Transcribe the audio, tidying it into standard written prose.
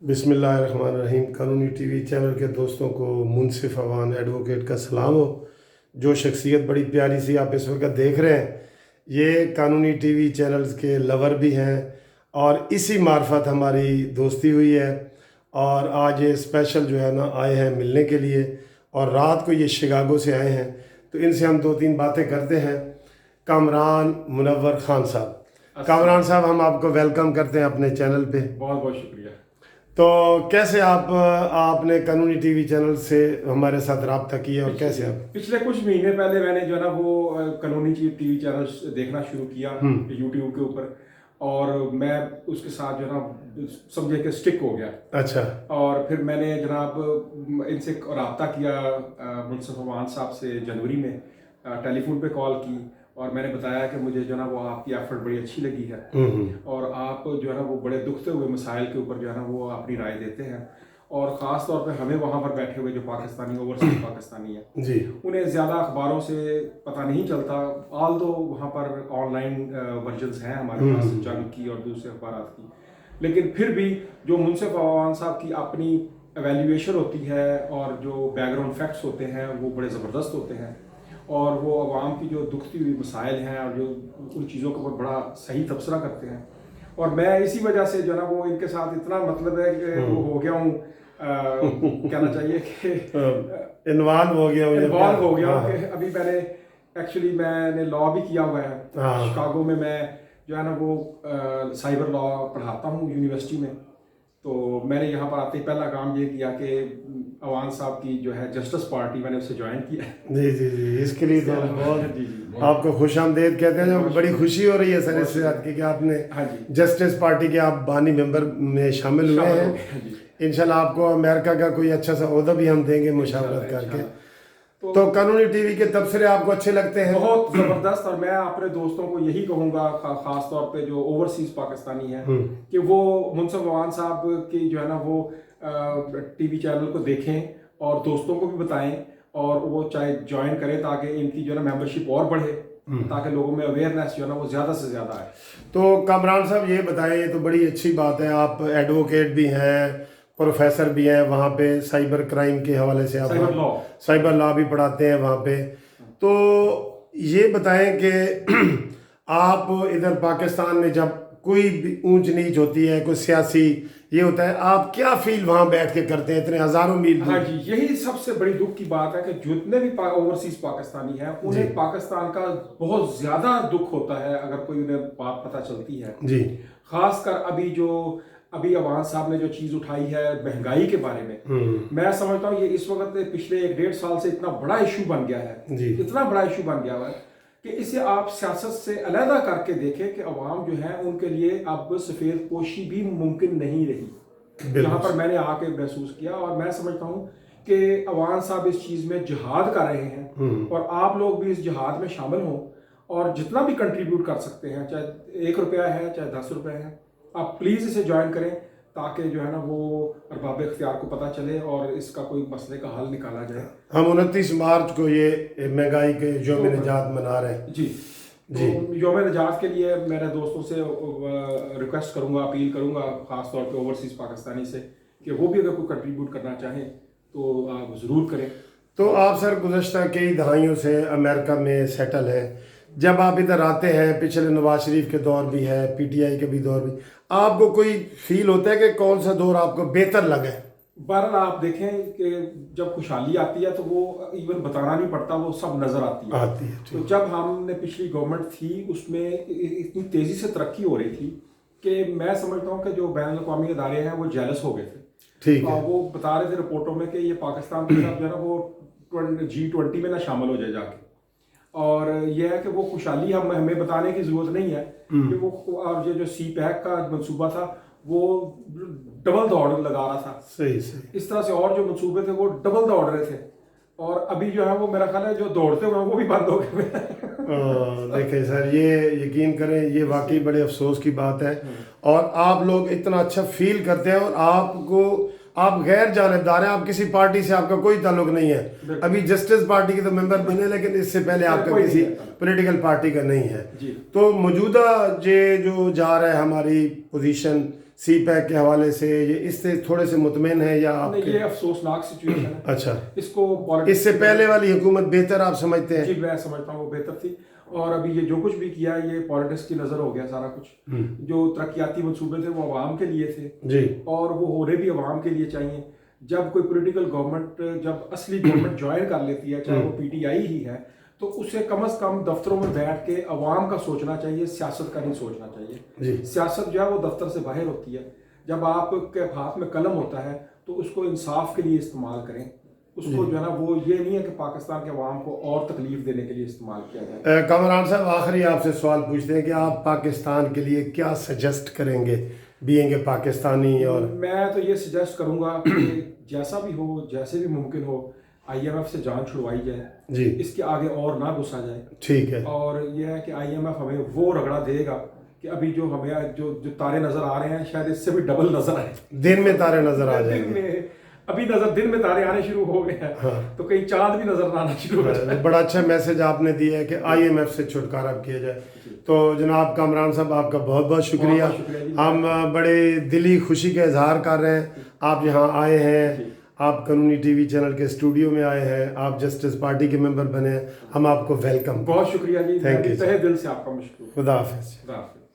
बिस्मिल्लाहिर्रहमानिर्रहीम। कानूनी TV channel के दोस्तों को मुनसिफ अवान एडवोकेट का सलाम हो। जो शख्सियत बड़ी प्यारी सी आप इस वक्त देख रहे हैं, ये कानूनी टीवी चैनल्स के लवर भी हैं और इसी मार्फत हमारी दोस्ती हुई है। और आज ये स्पेशल जो है ना आए हैं मिलने के लिए, और रात को ये शिकागो से आए हैं, तो इनसे हम दो तीन बातें करते हैं। कामरान मुनव्वर खान साहब, कामरान साहब हम आपको वेलकम करते हैं अपने चैनल पे। बहुत बहुत शुक्रिया। तो कैसे आपने कानूनी टीवी चैनल से हमारे साथ रब्ता किया और कैसे आप पिछले कुछ महीने पहले मैंने जो है ना वो कानूनी टीवी चैनल देखना शुरू किया यूट्यूब के ऊपर, और मैं उसके साथ जो है ना समझे कि स्टिक हो गया। अच्छा। और फिर मैंने जनाब इनसे रब्ता किया मुनसिफ अवान साहब से जनवरी में, टेलीफोन पे कॉल की और मैंने बताया कि मुझे जो है ना वो आपकी एफर्ट बड़ी अच्छी लगी है और आप जो है ना वो बड़े दुखते हुए मसाइल के ऊपर जो है ना वो अपनी राय देते हैं, और ख़ास तौर पे हमें वहाँ पर बैठे हुए जो पाकिस्तानी ओवरसीज पाकिस्तानी है जी, उन्हें ज़्यादा अखबारों से पता नहीं चलता। ऑल दो वहाँ पर ऑनलाइन वर्जन्स हैं हमारे पास जंग की और दूसरे अखबार की, लेकिन फिर भी जो मुनसिफ अवान साहब की अपनी एवेल्यूएशन होती है और जो बैकग्राउंड फैक्ट्स होते हैं वो बड़े ज़बरदस्त होते हैं, और वो अवाम की जो दुखती हुई मसाइल हैं और जो उन चीज़ों के ऊपर बड़ा सही तबसरा करते हैं। और मैं इसी वजह से जो है ना वो इनके साथ इतना मतलब है कि वो हो गया हूँ, कहना चाहिए कि इन्वॉल्व हो गया हूँ कि अभी मैंने लॉ भी किया हुआ है। शिकागो में मैं जो है ना वो साइबर लॉ पढ़ाता हूँ यूनिवर्सिटी में। तो मैंने यहाँ पर आते ही पहला काम ये किया कि अवान साहब की जो है जस्टिस पार्टी मैंने उससे ज्वाइन किया। जी जी जी, इसके लिए तो बहुत जी जी आपको खुश आमदेद कहते हैं। जब बड़ी खुशी हो रही है सर इससे आपकी कि आपने जस्टिस पार्टी के आप बानी मेंबर में शामिल हुए हैं। इंशाल्लाह आपको अमेरिका का कोई अच्छा सा ओहदा भी हम देंगे मुशावरत करके। तो कानूनी टीवी के तबसरे आपको अच्छे लगते हैं? बहुत ज़बरदस्त। और मैं अपने दोस्तों को यही कहूँगा, ख़ास तौर पे जो ओवरसीज़ पाकिस्तानी हैं, कि वो मुनसिफ अवान साहब की जो है ना वो टीवी चैनल को देखें और दोस्तों को भी बताएं, और वो चाहे ज्वाइन करें ताकि इनकी जो है ना मेंबरशिप और बढ़े, ताकि लोगों में अवेयरनेस जो है ना वो ज़्यादा से ज़्यादा आए। तो कामरान साहब ये बताएं, ये तो बड़ी अच्छी बात है, आप एडवोकेट भी हैं, प्रोफेसर भी हैं, वहाँ पे साइबर क्राइम के हवाले से आप साइबर लॉ भी पढ़ाते हैं वहाँ पे। तो ये बताएं कि आप इधर पाकिस्तान में जब कोई भी ऊंच नीच होती है, कोई सियासी ये होता है, आप क्या फील वहाँ बैठ के करते हैं इतने हज़ारों मील? हाँ जी, यही सबसे बड़ी दुख की बात है कि जितने भी ओवरसीज पाकिस्तानी हैं उन्हें पाकिस्तान का बहुत ज़्यादा दुख होता है अगर कोई उन्हें बात पता चलती है जी। खासकर अभी अवान साहब ने जो चीज़ उठाई है महंगाई के बारे में, मैं समझता हूँ ये इस वक्त पिछले 1-1.5 साल से इतना बड़ा इशू बन गया है, इतना बड़ा इशू बन गया है कि इसे आप सियासत से अलहदा करके देखें कि अवाम जो है उनके लिए अब सफ़ेद पोशी भी मुमकिन नहीं रही। यहाँ पर मैंने आके महसूस किया, और मैं समझता हूँ कि अवान साहब इस चीज़ में जिहाद कर रहे हैं, और आप लोग भी इस जिहाद में शामिल हों और जितना भी कंट्रीब्यूट कर सकते हैं, चाहे 1 रुपया है चाहे 10 रुपये है, आप प्लीज़ इसे ज्वाइन करें ताकि जो है ना वो अरबाब इख्तियार को पता चले और इसका कोई मसले का हल निकाला जाए। हम 29 मार्च को ये महंगाई के यौम निजात मना रहे हैं। जी जी। तो यौम निजात के लिए मेरे दोस्तों से रिक्वेस्ट करूंगा, अपील करूंगा ख़ास तौर पे ओवरसीज़ पाकिस्तानी से कि वो भी अगर कोई कंट्रीब्यूट करना चाहें तो आप ज़रूर करें। तो आप सर गुज़श्ता कई दहाइयों से अमेरिका में सेटल हैं, जब आप इधर आते हैं, पिछले नवाज शरीफ के दौर भी है, पीटीआई के भी दौर भी, आपको कोई फील होता है कि कौन सा दौर आपको बेहतर लगा है? बहरहाल आप देखें कि जब खुशहाली आती है तो वो इवन बताना नहीं पड़ता, वो सब नज़र आती है। तो जब हमने पिछली गवर्नमेंट थी उसमें इतनी तेज़ी से तरक्की हो रही थी कि मैं समझता हूँ कि जो बैन अवी अदारे हैं वो जेलस हो गए थे। ठीक है। वो बता रहे थे रिपोर्टों में कि ये पाकिस्तान के साथ जो है ना वो G20 में ना शामिल हो जाए जाके, और यह है कि वो खुशहाली हमें बताने की ज़रूरत नहीं है कि वो, और ये जो CPEC का मंसूबा था वो डबल दौड़ लगा रहा था। सही। इस तरह से और जो मंसूबे थे वो डबल दौड़ रहे थे, और अभी जो है वो मेरा ख्याल है जो दौड़ते हुए वो भी बंद हो गए। देखिए सर, ये यकीन करें ये वाकई बड़े अफसोस की बात है, और आप लोग इतना अच्छा फील करते हैं, और आप गैर जानबदार हैं, आप किसी पार्टी से आपका कोई ताल्लुक नहीं है। अभी जस्टिस पार्टी के तो मेंबर बने, लेकिन इससे पहले आपका किसी पॉलिटिकल पार्टी का नहीं है। तो मौजूदा जो जा रहा है हमारी पोजीशन سی پیک کے حوالے سے یہ اس سے تھوڑے سے مطمئن ہیں یا آپ نہیں، یہ افسوسناک سچویشن ہے. اچھا، اس کو اس سے پہلے والی حکومت بہتر آپ سمجھتے ہیں؟ جی میں سمجھتا ہوں وہ بہتر تھی. اور ابھی یہ جو کچھ بھی کیا یہ پالیٹکس کی نظر ہو گیا سارا کچھ. جو ترقیاتی منصوبے تھے وہ عوام کے لیے تھے جی، اور وہ ہونے بھی عوام کے لیے چاہیے. جب کوئی پولیٹیکل گورنمنٹ جب اصلی گورنمنٹ جوائن کر لیتی ہے چاہے وہ پی ٹی آئی ہی ہے تو اسے کم از کم دفتروں میں بیٹھ کے عوام کا سوچنا چاہیے، سیاست کا نہیں سوچنا چاہیے. سیاست جو ہے وہ دفتر سے باہر ہوتی ہے. جب آپ کے ہاتھ میں قلم ہوتا ہے تو اس کو انصاف کے لیے استعمال کریں. اس کو جو ہے نا وہ یہ نہیں ہے کہ پاکستان کے عوام کو اور تکلیف دینے کے لیے استعمال کیا جائے. کامران صاحب آخری آپ سے سوال پوچھتے ہیں کہ آپ پاکستان کے لیے کیا سجیسٹ کریں گے بینگ اے پاکستانی؟ اور میں تو یہ سجیسٹ کروں گا کہ جیسا بھی ہو، جیسے بھی ممکن ہو، آئی ایم ایف سے جان چھڑوائی جائے. جی، اس کے آگے اور نہ گھسا جائے. ٹھیک ہے. اور یہ ہے کہ آئی ایم ایف ہمیں وہ رگڑا دے گا کہ ابھی جو ہمیں جو تارے نظر آ رہے ہیں شاید اس سے بھی ڈبل نظر آئے. دن میں تارے نظر آ جائیں گے. ابھی دن میں تارے آنے شروع ہو گئے ہیں تو کہیں چاند بھی نظر آنا شروع ہو جائے. بڑا اچھا میسج آپ نے دیا ہے کہ آئی ایم ایف سے چھٹکارا کیا جائے. تو جناب کامران صاحب آپ کا بہت بہت شکریہ. ہم بڑے دلی خوشی کا اظہار کر رہے ہیں آپ یہاں آئے ہیں، آپ قانونی ٹی وی چینل کے اسٹوڈیو میں آئے ہیں، آپ جسٹس پارٹی کے ممبر بنے ہیں. ہم آپ کو ویلکم. بہت شکریہ جی، تھینک یو. تہہ دل سے آپ کا مشکور. خدا حافظ. خدا حافظ.